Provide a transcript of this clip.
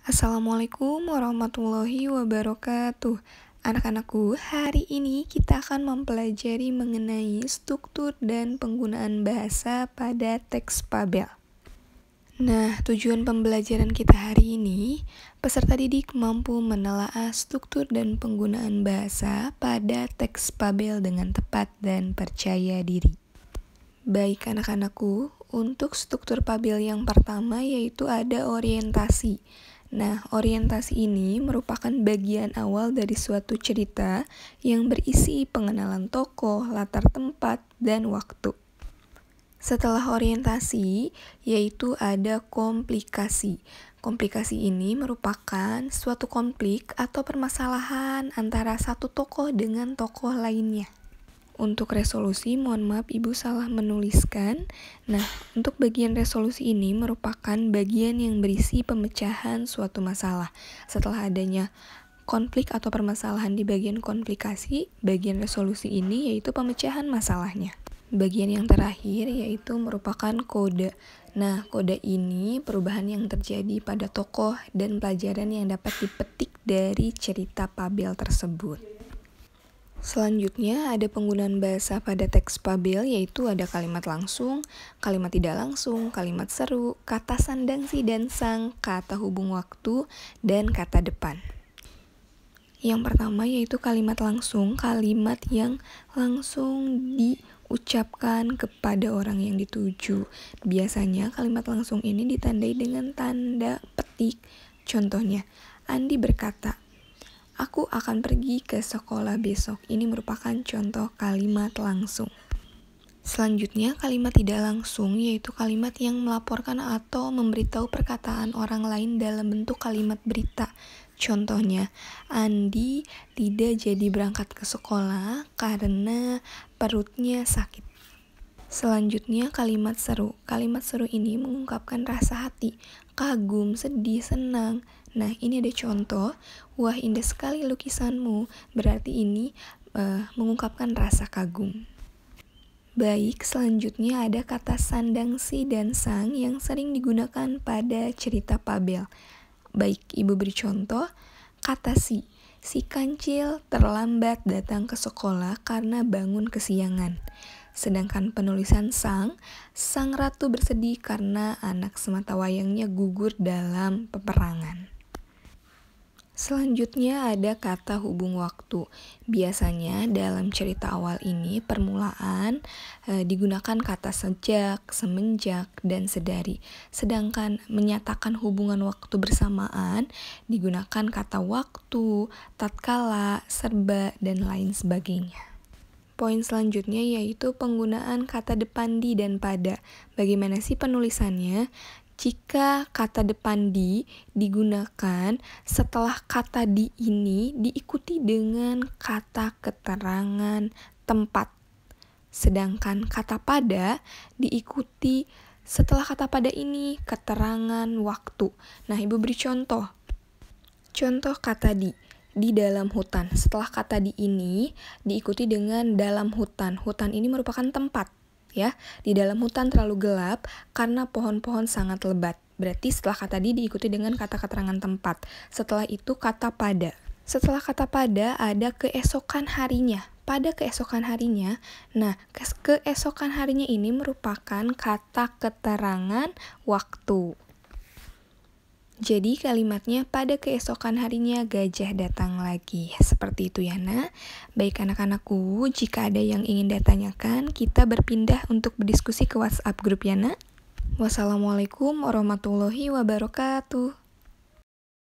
Assalamualaikum warahmatullahi wabarakatuh. Anak-anakku, hari ini kita akan mempelajari mengenai struktur dan penggunaan bahasa pada teks Pabel. Nah, tujuan pembelajaran kita hari ini, peserta didik mampu menelaah struktur dan penggunaan bahasa pada teks Pabel dengan tepat dan percaya diri. Baik anak-anakku, untuk struktur Pabel yang pertama yaitu ada orientasi. Nah, orientasi ini merupakan bagian awal dari suatu cerita yang berisi pengenalan tokoh, latar tempat, dan waktu. Setelah orientasi, yaitu ada komplikasi. Komplikasi ini merupakan suatu konflik atau permasalahan antara satu tokoh dengan tokoh lainnya. Untuk resolusi, mohon maaf Ibu salah menuliskan. Nah, untuk bagian resolusi ini merupakan bagian yang berisi pemecahan suatu masalah. Setelah adanya konflik atau permasalahan di bagian komplikasi, bagian resolusi ini yaitu pemecahan masalahnya. Bagian yang terakhir yaitu merupakan kode. Nah, kode ini perubahan yang terjadi pada tokoh dan pelajaran yang dapat dipetik dari cerita Pabel tersebut. Selanjutnya ada penggunaan bahasa pada teks Pabel yaitu ada kalimat langsung, kalimat tidak langsung, kalimat seru, kata sandang si dan sang, kata hubung waktu, dan kata depan. Yang pertama yaitu kalimat langsung, kalimat yang langsung diucapkan kepada orang yang dituju. Biasanya kalimat langsung ini ditandai dengan tanda petik. Contohnya, Andi berkata, "Aku akan pergi ke sekolah besok." Ini merupakan contoh kalimat langsung. Selanjutnya, kalimat tidak langsung yaitu kalimat yang melaporkan atau memberitahu perkataan orang lain dalam bentuk kalimat berita. Contohnya, Andi tidak jadi berangkat ke sekolah karena perutnya sakit. Selanjutnya, kalimat seru. Kalimat seru ini mengungkapkan rasa hati, kagum, sedih, senang. Nah, ini ada contoh, wah indah sekali lukisanmu, berarti ini mengungkapkan rasa kagum. Baik, selanjutnya ada kata sandang si dan sang yang sering digunakan pada cerita Pabel. Baik, Ibu beri contoh, kata si kancil terlambat datang ke sekolah karena bangun kesiangan. Sedangkan penulisan sang ratu bersedih karena anak sematawayangnya gugur dalam peperangan. Selanjutnya ada kata hubung waktu. Biasanya dalam cerita awal ini permulaan digunakan kata sejak, semenjak, dan sedari. Sedangkan menyatakan hubungan waktu bersamaan digunakan kata waktu, tatkala, serba, dan lain sebagainya. Poin selanjutnya yaitu penggunaan kata depan di dan pada. Bagaimana sih penulisannya? Jika kata depan di digunakan setelah kata di ini diikuti dengan kata keterangan tempat. Sedangkan kata pada diikuti setelah kata pada ini keterangan waktu. Nah, Ibu beri contoh. Contoh kata di dalam hutan. Setelah kata di ini diikuti dengan dalam hutan. Hutan ini merupakan tempat. Ya, di dalam hutan terlalu gelap karena pohon-pohon sangat lebat. Berarti setelah kata di diikuti dengan kata keterangan tempat. Setelah itu kata pada. Setelah kata pada ada keesokan harinya. Pada keesokan harinya, nah keesokan harinya ini merupakan kata keterangan waktu. Jadi kalimatnya pada keesokan harinya gajah datang lagi. Seperti itu ya nak. Baik anak-anakku, jika ada yang ingin ditanyakan, kita berpindah untuk berdiskusi ke WhatsApp grup ya nak. Wassalamualaikum warahmatullahi wabarakatuh.